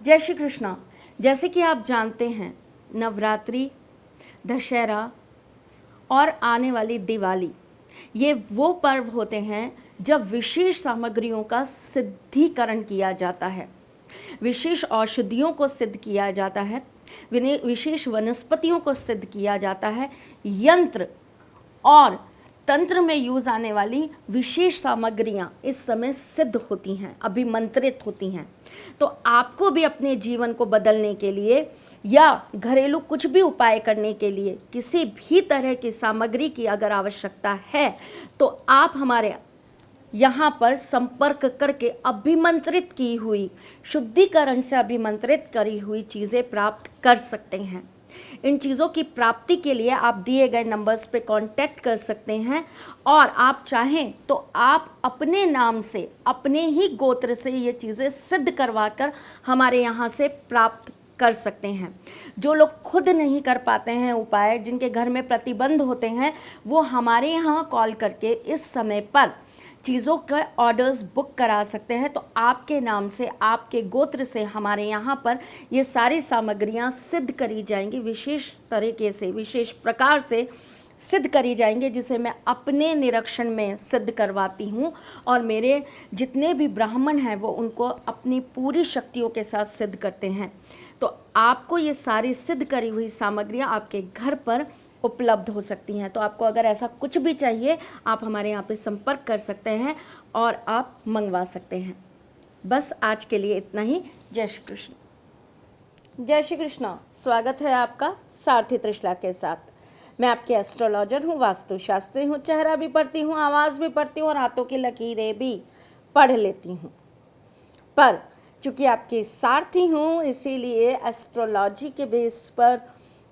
जय श्री कृष्णा। जैसे कि आप जानते हैं, नवरात्रि, दशहरा और आने वाली दिवाली, ये वो पर्व होते हैं जब विशेष सामग्रियों का सिद्धिकरण किया जाता है, विशेष औषधियों को सिद्ध किया जाता है, विशेष वनस्पतियों को सिद्ध किया जाता है, यंत्र और तंत्र में यूज आने वाली विशेष सामग्रियां इस समय सिद्ध होती हैं, अभिमंत्रित होती हैं। तो आपको भी अपने जीवन को बदलने के लिए या घरेलू कुछ भी उपाय करने के लिए किसी भी तरह की सामग्री की अगर आवश्यकता है तो आप हमारे यहाँ पर संपर्क करके अभिमंत्रित की हुई, शुद्धिकरण से अभिमंत्रित करी हुई चीज़ें प्राप्त कर सकते हैं। इन चीज़ों की प्राप्ति के लिए आप दिए गए नंबर्स पे कांटेक्ट कर सकते हैं और आप चाहें तो आप अपने नाम से, अपने ही गोत्र से ये चीज़ें सिद्ध करवाकर हमारे यहाँ से प्राप्त कर सकते हैं। जो लोग खुद नहीं कर पाते हैं उपाय, जिनके घर में प्रतिबंध होते हैं, वो हमारे यहाँ कॉल करके इस समय पर चीज़ों का ऑर्डर्स बुक करा सकते हैं। तो आपके नाम से, आपके गोत्र से हमारे यहाँ पर ये सारी सामग्रियाँ सिद्ध करी जाएंगी, विशेष तरीके से, विशेष प्रकार से सिद्ध करी जाएंगे, जिसे मैं अपने निरीक्षण में सिद्ध करवाती हूँ और मेरे जितने भी ब्राह्मण हैं वो उनको अपनी पूरी शक्तियों के साथ सिद्ध करते हैं। तो आपको ये सारी सिद्ध करी हुई सामग्रियाँ आपके घर पर उपलब्ध हो सकती हैं। तो आपको अगर ऐसा कुछ भी चाहिए, आप हमारे यहाँ पे संपर्क कर सकते हैं और आप मंगवा सकते हैं। बस आज के लिए इतना ही। जय श्री कृष्ण। जय श्री कृष्ण। स्वागत है आपका सारथी त्रिशला के साथ। मैं आपकी एस्ट्रोलॉजर हूँ, वास्तुशास्त्री हूँ, चेहरा भी पढ़ती हूँ, आवाज़ भी पढ़ती हूँ और हाथों की लकीरें भी पढ़ लेती हूँ। पर चूँकि आपकी सारथी हूँ, इसीलिए एस्ट्रोलॉजी के बेस पर,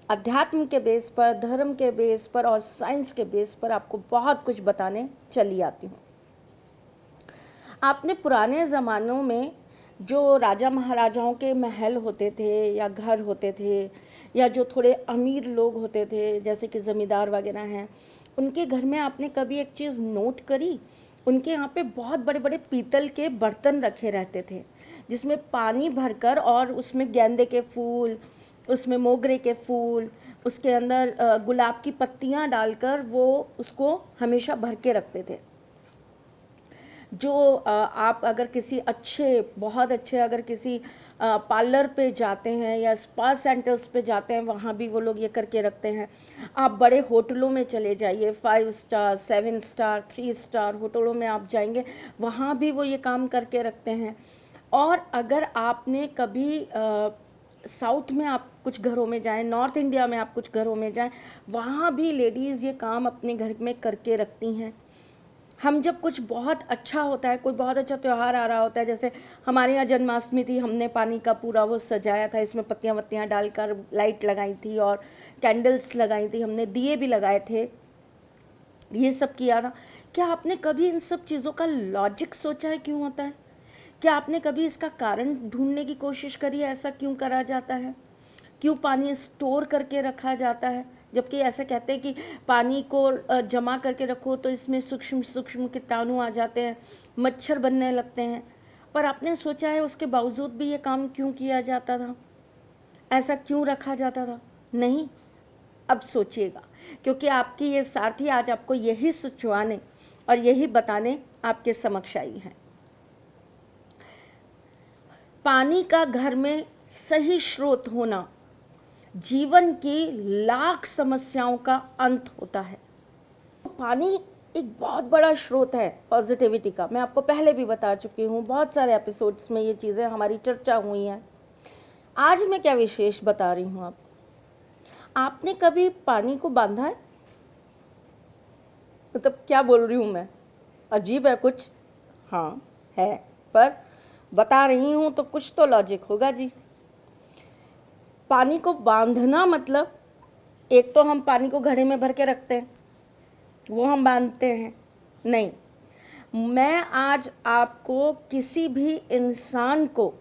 अध्यात्म के बेस पर, धर्म के बेस पर और साइंस के बेस पर आपको बहुत कुछ बताने चली आती हूँ। आपने पुराने ज़मानों में जो राजा महाराजाओं के महल होते थे या घर होते थे, या जो थोड़े अमीर लोग होते थे जैसे कि ज़मींदार वगैरह हैं, उनके घर में आपने कभी एक चीज़ नोट करी? उनके यहाँ पे बहुत बड़े बड़े पीतल के बर्तन रखे रहते थे जिसमें पानी भरकर और उसमें गेंदे के फूल, उसमें मोगरे के फूल, उसके अंदर गुलाब की पत्तियां डालकर वो उसको हमेशा भर के रखते थे। जो आप अगर किसी अच्छे, बहुत अच्छे अगर किसी पार्लर पे जाते हैं या स्पा सेंटर्स पे जाते हैं, वहाँ भी वो लोग ये करके रखते हैं। आप बड़े होटलों में चले जाइए, 5 स्टार, 7 स्टार, 3 स्टार होटलों में आप जाएंगे, वहाँ भी वो ये काम करके रखते हैं। और अगर आपने कभी साउथ में आप कुछ घरों में जाएं, नॉर्थ इंडिया में आप कुछ घरों में जाएं, वहाँ भी लेडीज़ ये काम अपने घर में करके रखती हैं। हम जब कुछ बहुत अच्छा होता है, कोई बहुत अच्छा त्यौहार आ रहा होता है, जैसे हमारे यहाँ जन्माष्टमी थी, हमने पानी का पूरा वो सजाया था, इसमें पत्तियाँ वत्तियाँ डालकर लाइट लगाई थी और कैंडल्स लगाई थी, हमने दिए भी लगाए थे, ये सब किया था। क्या आपने कभी इन सब चीज़ों का लॉजिक सोचा है क्यों होता है? क्या आपने कभी इसका कारण ढूंढने की कोशिश करी है, ऐसा क्यों करा जाता है? क्यों पानी स्टोर करके रखा जाता है? जबकि ऐसा कहते हैं कि पानी को जमा करके रखो तो इसमें सूक्ष्म सूक्ष्म कीटाणु आ जाते हैं, मच्छर बनने लगते हैं। पर आपने सोचा है उसके बावजूद भी ये काम क्यों किया जाता था? ऐसा क्यों रखा जाता था? नहीं, अब सोचिएगा, क्योंकि आपकी ये सारथी आज आपको यही सुझाने और यही बताने आपके समक्ष आई है। पानी का घर में सही स्रोत होना जीवन की लाख समस्याओं का अंत होता है। पानी एक बहुत बड़ा स्रोत है पॉजिटिविटी का। मैं आपको पहले भी बता चुकी हूँ, बहुत सारे एपिसोड्स में ये चीज़ें हमारी चर्चा हुई हैं। आज मैं क्या विशेष बता रही हूँ आपने कभी पानी को बांधा है? मतलब क्या बोल रही हूँ मैं? अजीब है कुछ? हाँ है, पर बता रही हूँ तो कुछ तो लॉजिक होगा जी। पानी को बांधना मतलब, एक तो हम पानी को घड़े में भर के रखते हैं, वो हम बांधते हैं नहीं। मैं आज आपको किसी भी इंसान को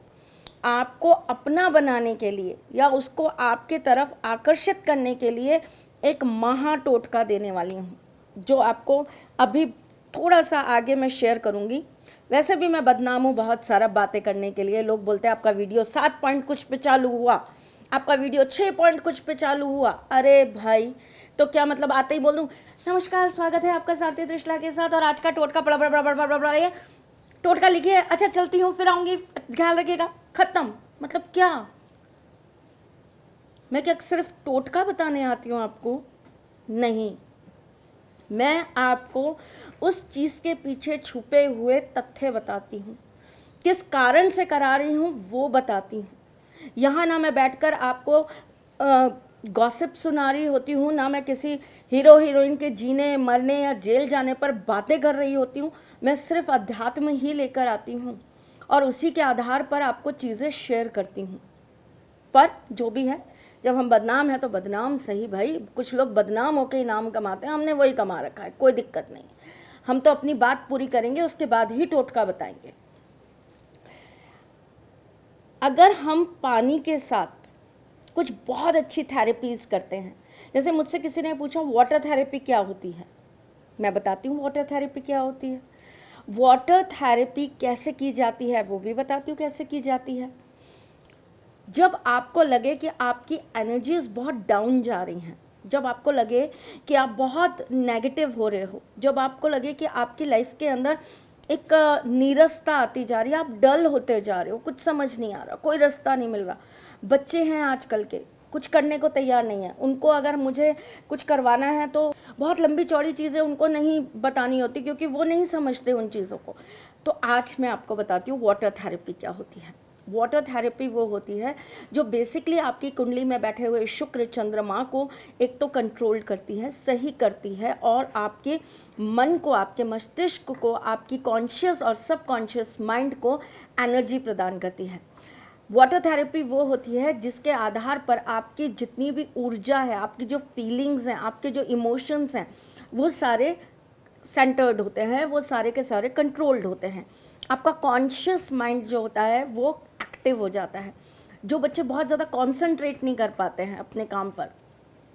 आपको अपना बनाने के लिए या उसको आपके तरफ आकर्षित करने के लिए एक महा टोटका देने वाली हूँ, जो आपको अभी थोड़ा सा आगे मैं शेयर करूँगी। वैसे भी मैं बदनाम हूँ बहुत सारा बातें करने के लिए। लोग बोलते हैं आपका वीडियो 7 पॉइंट कुछ पे चालू हुआ, आपका वीडियो 6 पॉइंट कुछ पे चालू हुआ। अरे भाई, तो क्या मतलब आते ही बोल दूँ नमस्कार स्वागत है आपका सारथी त्रिशला के साथ और आज का टोटका बड़ा बड़ा बड़ा बड़ा बड़ा ये टोटका लिखिए, अच्छा चलती हूँ फिर आऊँगी, ख्याल रखिएगा, खत्म। मतलब क्या मैं क्या सिर्फ टोटका बताने आती हूँ आपको? नहीं, मैं आपको उस चीज़ के पीछे छुपे हुए तथ्य बताती हूँ, किस कारण से करा रही हूँ वो बताती हूँ। यहाँ ना मैं बैठकर आपको गॉसिप सुना रही होती हूँ, ना मैं किसी हीरो हीरोइन के जीने मरने या जेल जाने पर बातें कर रही होती हूँ। मैं सिर्फ अध्यात्म ही लेकर आती हूँ और उसी के आधार पर आपको चीज़ें शेयर करती हूँ। पर जो भी है, जब हम बदनाम हैं तो बदनाम सही भाई, कुछ लोग बदनाम होकर इनाम कमाते हैं, हमने वही कमा रखा है, कोई दिक्कत नहीं। हम तो अपनी बात पूरी करेंगे, उसके बाद ही टोटका बताएंगे। अगर हम पानी के साथ कुछ बहुत अच्छी थेरेपीज करते हैं, जैसे मुझसे किसी ने पूछा वाटर थेरेपी क्या होती है, मैं बताती हूँ वाटर थेरेपी क्या होती है। वाटर थेरेपी कैसे की जाती है वो भी बताती हूँ कैसे की जाती है। जब आपको लगे कि आपकी एनर्जीज बहुत डाउन जा रही हैं, जब आपको लगे कि आप बहुत नेगेटिव हो रहे हो, जब आपको लगे कि आपकी लाइफ के अंदर एक नीरसता आती जा रही है, आप डल होते जा रहे हो, कुछ समझ नहीं आ रहा, कोई रास्ता नहीं मिल रहा। बच्चे हैं आजकल के, कुछ करने को तैयार नहीं है, उनको अगर मुझे कुछ करवाना है तो बहुत लंबी चौड़ी चीज़ें उनको नहीं बतानी होती क्योंकि वो नहीं समझते उन चीज़ों को। तो आज मैं आपको बताती हूँ वाटर थेरेपी क्या होती है। वाटर थेरेपी वो होती है जो बेसिकली आपकी कुंडली में बैठे हुए शुक्र चंद्रमा को एक तो कंट्रोल करती है, सही करती है और आपके मन को, आपके मस्तिष्क को, आपकी कॉन्शियस और सबकॉन्शियस माइंड को एनर्जी प्रदान करती है। वाटर थेरेपी वो होती है जिसके आधार पर आपकी जितनी भी ऊर्जा है, आपकी जो फीलिंग्स हैं, आपके जो इमोशंस हैं, वो सारे सेंटर्ड होते हैं, वो सारे के सारे कंट्रोल्ड होते हैं। आपका कॉन्शियस माइंड जो होता है वो एक्टिव हो जाता है। जो बच्चे बहुत ज़्यादा कॉन्सेंट्रेट नहीं कर पाते हैं अपने काम पर,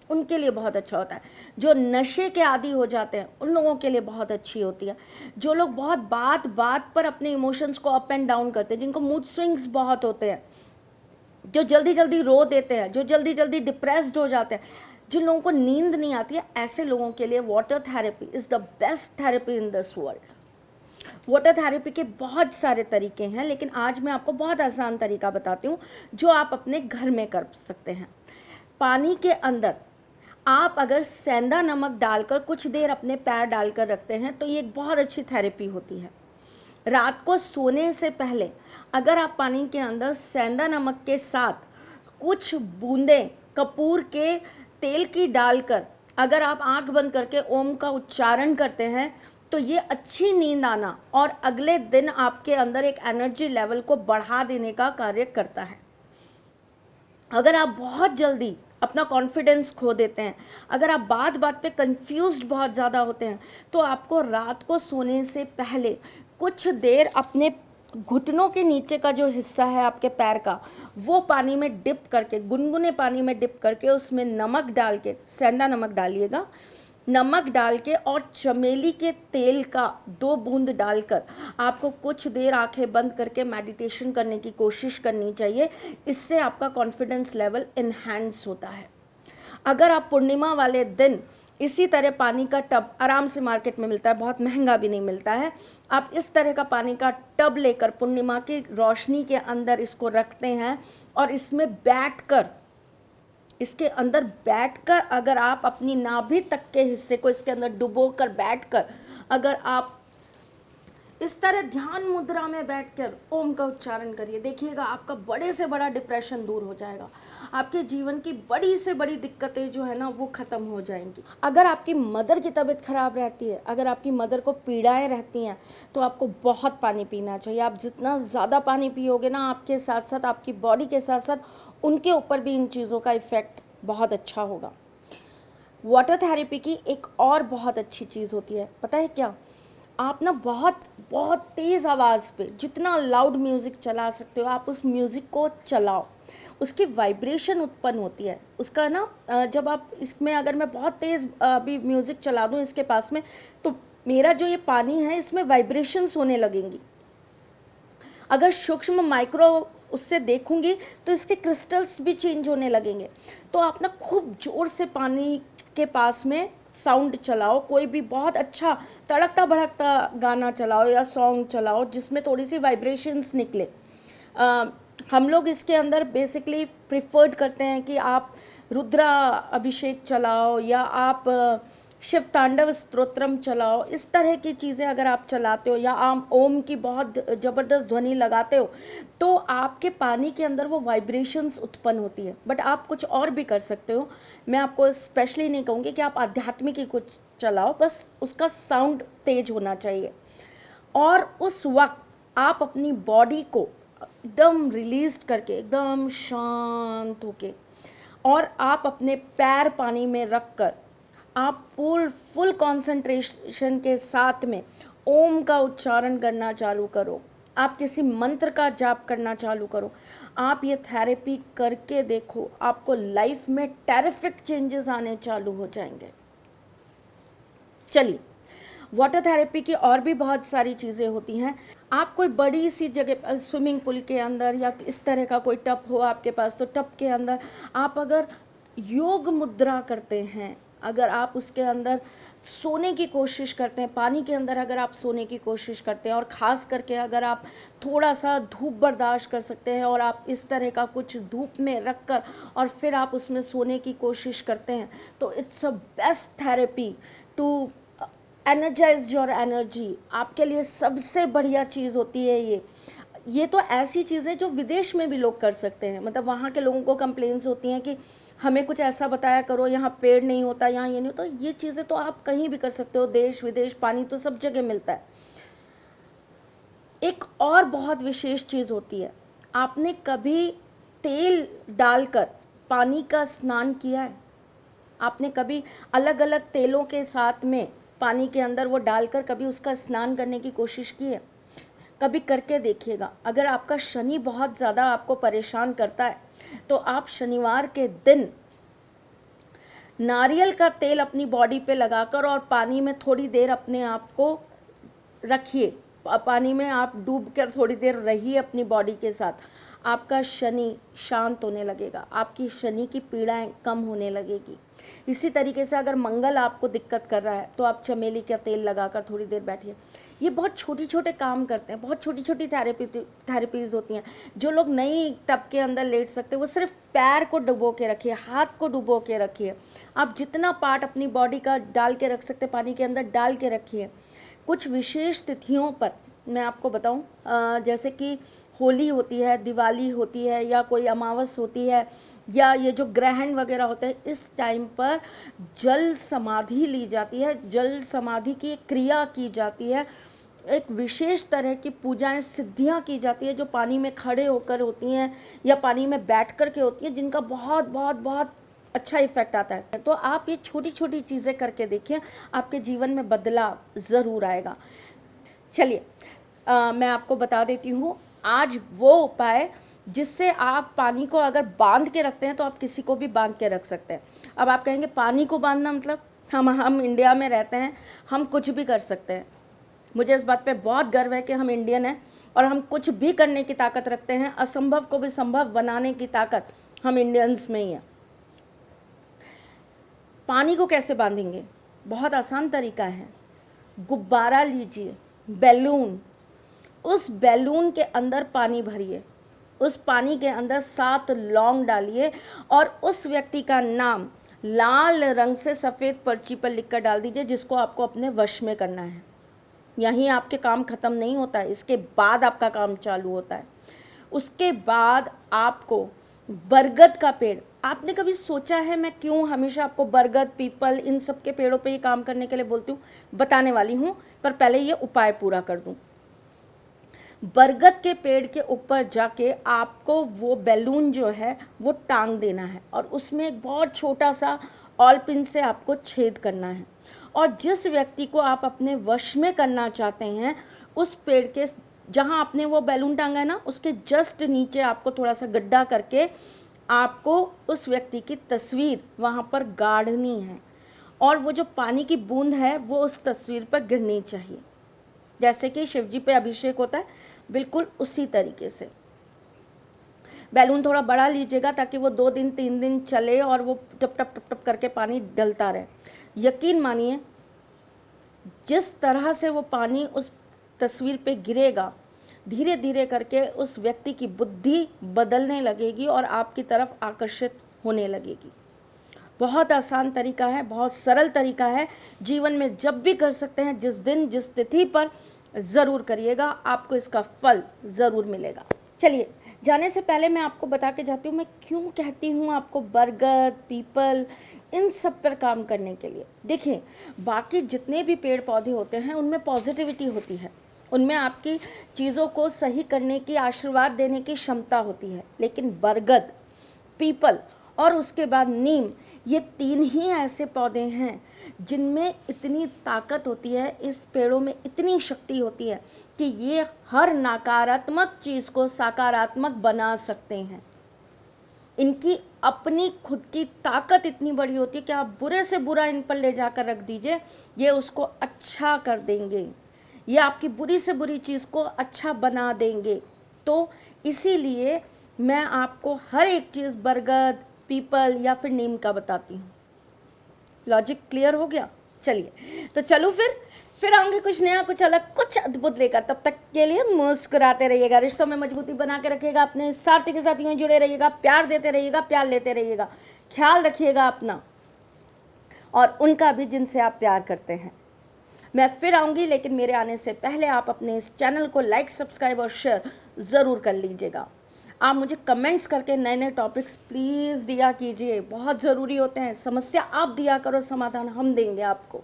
उनके लिए बहुत अच्छा होता है। जो नशे के आदी हो जाते हैं उन लोगों के लिए बहुत अच्छी होती है। जो लोग बहुत बात बात पर अपने इमोशंस को अप एंड डाउन करते हैं, जिनको मूड स्विंग्स बहुत होते हैं, जो जल्दी जल्दी रो देते हैं, जो जल्दी जल्दी डिप्रेस्ड हो जाते हैं, जिन लोगों को नींद नहीं आती है, ऐसे लोगों के लिए water therapy is the best therapy in this world. Water therapy के बहुत सारे तरीके हैं, लेकिन आज मैं आपको बहुत आसान तरीका बताती हूँ जो आप अपने घर में कर सकते हैं। पानी के अंदर आप अगर सेंधा नमक डालकर कुछ देर अपने पैर डालकर रखते हैं तो ये एक बहुत अच्छी थेरेपी होती है। रात को सोने से पहले अगर आप पानी के अंदर सेंधा नमक के साथ कुछ बूंदें कपूर के तेल की डालकर अगर आप आंख बंद करके ओम का उच्चारण करते हैं तो ये अच्छी नींद आना और अगले दिन आपके अंदर एक एनर्जी लेवल को बढ़ा देने का कार्य करता है। अगर आप बहुत जल्दी अपना कॉन्फिडेंस खो देते हैं, अगर आप बात बात पे कंफ्यूज्ड बहुत ज़्यादा होते हैं, तो आपको रात को सोने से पहले कुछ देर अपने घुटनों के नीचे का जो हिस्सा है आपके पैर का, वो पानी में डिप करके, गुनगुने पानी में डिप करके उसमें नमक डाल के, सेंधा नमक डालिएगा, नमक डाल के और चमेली के तेल का 2 बूंद डालकर आपको कुछ देर आंखें बंद करके मेडिटेशन करने की कोशिश करनी चाहिए। इससे आपका कॉन्फिडेंस लेवल इन्हांस होता है। अगर आप पूर्णिमा वाले दिन इसी तरह पानी का टब आराम से मार्केट में मिलता है, बहुत महंगा भी नहीं मिलता है, आप इस तरह का पानी का टब लेकर पूर्णिमा की रोशनी के अंदर इसको रखते हैं और इसमें बैठकर, इसके अंदर बैठकर अगर आप अपनी नाभि तक के हिस्से को इसके अंदर डुबोकर बैठकर अगर आप इस तरह ध्यान मुद्रा में बैठकर ओम का उच्चारण करिए, देखिएगा आपका बड़े से बड़ा डिप्रेशन दूर हो जाएगा। आपके जीवन की बड़ी से बड़ी दिक्कतें जो है ना वो ख़त्म हो जाएंगी। अगर आपकी मदर की तबीयत खराब रहती है, अगर आपकी मदर को पीड़ाएं रहती हैं, तो आपको बहुत पानी पीना चाहिए। आप जितना ज़्यादा पानी पियोगे ना, आपके साथ साथ आपकी बॉडी के साथ साथ उनके ऊपर भी इन चीज़ों का इफ़ेक्ट बहुत अच्छा होगा। वाटर थेरेपी की एक और बहुत अच्छी चीज़ होती है, पता है क्या? आप ना बहुत बहुत तेज़ आवाज़ पे जितना लाउड म्यूज़िक चला सकते हो आप उस म्यूज़िक को चलाओ, उसकी वाइब्रेशन उत्पन्न होती है उसका ना। जब आप इसमें, अगर मैं बहुत तेज़ अभी म्यूज़िक चला दूँ इसके पास में, तो मेरा जो ये पानी है इसमें वाइब्रेशंस होने लगेंगी। अगर सूक्ष्म माइक्रो उससे देखूंगी तो इसके क्रिस्टल्स भी चेंज होने लगेंगे। तो आप ना खूब जोर से पानी के पास में साउंड चलाओ, कोई भी बहुत अच्छा तड़कता भड़कता गाना चलाओ या सॉन्ग चलाओ जिसमें थोड़ी सी वाइब्रेशंस निकले। हम लोग इसके अंदर बेसिकली प्रिफर्ड करते हैं कि आप रुद्रा अभिषेक चलाओ या आप शिव तांडव स्तोत्रम चलाओ। इस तरह की चीज़ें अगर आप चलाते हो या आप ओम की बहुत ज़बरदस्त ध्वनि लगाते हो तो आपके पानी के अंदर वो वाइब्रेशंस उत्पन्न होती है। बट आप कुछ और भी कर सकते हो, मैं आपको स्पेशली नहीं कहूँगी कि आप आध्यात्मिक ही कुछ चलाओ, बस उसका साउंड तेज होना चाहिए। और उस वक्त आप अपनी बॉडी को एकदम रिलीज करके एकदम शांत होके और आप अपने पैर पानी में रख कर आप फुल कंसंट्रेशन के साथ में ओम का उच्चारण करना चालू करो, आप किसी मंत्र का जाप करना चालू करो। आप ये थेरेपी करके देखो, आपको लाइफ में टेरिफिक चेंजेस आने चालू हो जाएंगे। चलिए, वाटर थेरेपी की और भी बहुत सारी चीज़ें होती हैं। आप कोई बड़ी सी जगह स्विमिंग पूल के अंदर या इस तरह का कोई टब हो आपके पास, तो टब के अंदर आप अगर योग मुद्रा करते हैं, अगर आप उसके अंदर सोने की कोशिश करते हैं, पानी के अंदर अगर आप सोने की कोशिश करते हैं, और ख़ास करके अगर आप थोड़ा सा धूप बर्दाश्त कर सकते हैं और आप इस तरह का कुछ धूप में रख कर और फिर आप उसमें सोने की कोशिश करते हैं, तो it's a best therapy to energise your energy. आपके लिए सबसे बढ़िया चीज़ होती है ये तो ऐसी चीज़ें जो विदेश में भी लोग कर सकते हैं। मतलब वहाँ के लोगों को कंप्लेंट्स होती हैं कि हमें कुछ ऐसा बताया करो, यहाँ पेड़ नहीं होता, यहाँ ये नहीं होता। ये चीज़ें तो आप कहीं भी कर सकते हो, देश विदेश पानी तो सब जगह मिलता है। एक और बहुत विशेष चीज़ होती है, आपने कभी तेल डालकर पानी का स्नान किया है? आपने कभी अलग अलग तेलों के साथ में पानी के अंदर वो डालकर कभी उसका स्नान करने की कोशिश की है? कभी करके देखिएगा। अगर आपका शनि बहुत ज़्यादा आपको परेशान करता है तो आप शनिवार के दिन नारियल का तेल अपनी बॉडी पे लगाकर और पानी में थोड़ी देर अपने आप को रखिए, पानी में आप डूब कर थोड़ी देर रहिए अपनी बॉडी के साथ। आपका शनि शांत होने लगेगा, आपकी शनि की पीड़ाएं कम होने लगेगी। इसी तरीके से अगर मंगल आपको दिक्कत कर रहा है तो आप चमेली का तेल लगाकर थोड़ी देर बैठिए। ये बहुत छोटे छोटे काम करते हैं, बहुत छोटी छोटी थेरेपीज होती हैं। जो लोग नहीं टब के अंदर लेट सकते वो सिर्फ पैर को डुबो के रखिए, हाथ को डुबो के रखिए। आप जितना पार्ट अपनी बॉडी का डाल के रख सकते पानी के अंदर डाल के रखिए। कुछ विशेष तिथियों पर मैं आपको बताऊं, जैसे कि होली होती है, दिवाली होती है, या कोई अमावस होती है, या ये जो ग्रहण वगैरह होते हैं, इस टाइम पर जल समाधि ली जाती है, जल समाधि की एक क्रिया की जाती है। एक विशेष तरह की पूजाएं सिद्धियां की जाती है जो पानी में खड़े होकर होती हैं या पानी में बैठ कर के होती हैं, जिनका बहुत बहुत बहुत अच्छा इफेक्ट आता है। तो आप ये छोटी छोटी चीज़ें करके देखिए, आपके जीवन में बदलाव ज़रूर आएगा। चलिए, मैं आपको बता देती हूँ आज वो उपाय जिससे आप पानी को अगर बांध के रखते हैं तो आप किसी को भी बांध के रख सकते हैं। अब आप कहेंगे पानी को बांधना मतलब, हम इंडिया में रहते हैं, हम कुछ भी कर सकते हैं। मुझे इस बात पे बहुत गर्व है कि हम इंडियन हैं और हम कुछ भी करने की ताकत रखते हैं। असंभव को भी संभव बनाने की ताकत हम इंडियंस में ही है। पानी को कैसे बांधेंगे? बहुत आसान तरीका है। गुब्बारा लीजिए, बैलून, उस बैलून के अंदर पानी भरिए, उस पानी के अंदर 7 लौंग डालिए और उस व्यक्ति का नाम लाल रंग से सफ़ेद पर्ची पर लिखकर डाल दीजिए जिसको आपको अपने वश में करना है। यहीं आपके काम ख़त्म नहीं होता है, इसके बाद आपका काम चालू होता है। उसके बाद आपको बरगद का पेड़, आपने कभी सोचा है मैं क्यों हमेशा आपको बरगद, पीपल, इन सब के पेड़ों पे ये काम करने के लिए बोलती हूँ? बताने वाली हूँ, पर पहले ये उपाय पूरा कर दूँ। बरगद के पेड़ के ऊपर जाके आपको वो बैलून जो है वो टांग देना है और उसमें एक बहुत छोटा सा ऑल पिन से आपको छेद करना है। और जिस व्यक्ति को आप अपने वश में करना चाहते हैं, उस पेड़ के जहाँ आपने वो बैलून टांगा है ना, उसके जस्ट नीचे आपको थोड़ा सा गड्ढा करके आपको उस व्यक्ति की तस्वीर वहाँ पर गाड़नी है और वो जो पानी की बूंद है वो उस तस्वीर पर गिरनी चाहिए। जैसे कि शिव जी पे अभिषेक होता है, बिल्कुल उसी तरीके से बैलून थोड़ा बड़ा लीजिएगा ताकि वो 2 दिन 3 दिन चले और वो टप टप टप टप करके पानी डलता रहे। यकीन मानिए जिस तरह से वो पानी उस तस्वीर पे गिरेगा, धीरे धीरे करके उस व्यक्ति की बुद्धि बदलने लगेगी और आपकी तरफ आकर्षित होने लगेगी। बहुत आसान तरीका है, बहुत सरल तरीका है, जीवन में जब भी कर सकते हैं, जिस दिन जिस तिथि पर ज़रूर करिएगा, आपको इसका फल ज़रूर मिलेगा। चलिए जाने से पहले मैं आपको बता के जाती हूँ मैं क्यों कहती हूँ आपको बरगद, पीपल, इन सब पर काम करने के लिए। देखिए बाकी जितने भी पेड़ पौधे होते हैं उनमें पॉजिटिविटी होती है, उनमें आपकी चीज़ों को सही करने की, आशीर्वाद देने की क्षमता होती है, लेकिन बरगद, पीपल और उसके बाद नीम, ये 3 ही ऐसे पौधे हैं जिनमें इतनी ताकत होती है, इस पेड़ों में इतनी शक्ति होती है कि ये हर नकारात्मक चीज़ को सकारात्मक बना सकते हैं। इनकी अपनी खुद की ताकत इतनी बड़ी होती है कि आप बुरे से बुरा इन पर ले जाकर रख दीजिए, ये उसको अच्छा कर देंगे, ये आपकी बुरी से बुरी चीज़ को अच्छा बना देंगे। तो इसीलिए मैं आपको हर एक चीज़ बरगद, पीपल या फिर नीम का बताती हूँ। लॉजिक क्लियर हो गया? चलिए तो चलो फिर आऊँगी कुछ नया, कुछ अलग, कुछ अद्भुत लेकर। तब तक के लिए मुस्कुराते रहिएगा, रिश्तों में मजबूती बना के रखिएगा, अपने साथी के साथ यूँ जुड़े रहिएगा, प्यार देते रहिएगा, प्यार लेते रहिएगा, ख्याल रखिएगा अपना और उनका भी जिनसे आप प्यार करते हैं। मैं फिर आऊँगी, लेकिन मेरे आने से पहले आप अपने इस चैनल को लाइक, सब्सक्राइब और शेयर ज़रूर कर लीजिएगा। आप मुझे कमेंट्स करके नए नए टॉपिक्स प्लीज़ दिया कीजिए, बहुत ज़रूरी होते हैं। समस्या आप दिया करो, समाधान हम देंगे आपको।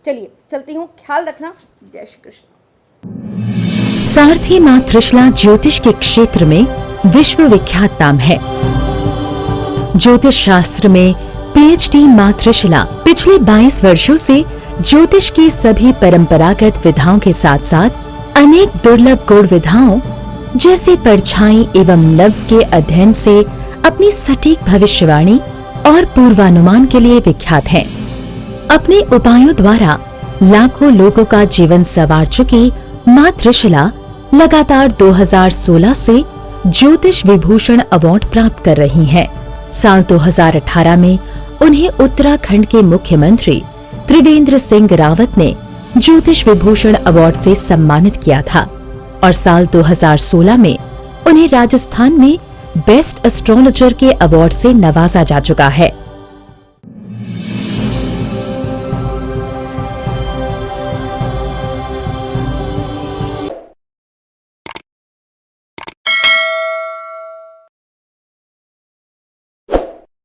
चलिए चलती हूँ, ख्याल रखना। जय श्री कृष्ण। सारथी मां त्रिशला ज्योतिष के क्षेत्र में विश्वविख्यात नाम है। ज्योतिष शास्त्र में पीएचडी मां त्रिशला पिछले 22 वर्षों से ज्योतिष की सभी परंपरागत विधाओं के साथ साथ अनेक दुर्लभ गुण विधाओं जैसे परछाई एवं लफ्ज के अध्ययन से अपनी सटीक भविष्यवाणी और पूर्वानुमान के लिए विख्यात हैं। अपने उपायों द्वारा लाखों लोगों का जीवन संवार चुकी मां त्रिशला लगातार 2016 से ज्योतिष विभूषण अवार्ड प्राप्त कर रही हैं। साल 2018 में उन्हें उत्तराखंड के मुख्यमंत्री त्रिवेंद्र सिंह रावत ने ज्योतिष विभूषण अवार्ड से सम्मानित किया था और साल 2016 में उन्हें राजस्थान में बेस्ट एस्ट्रोलॉजर के अवार्ड से नवाजा जा चुका है।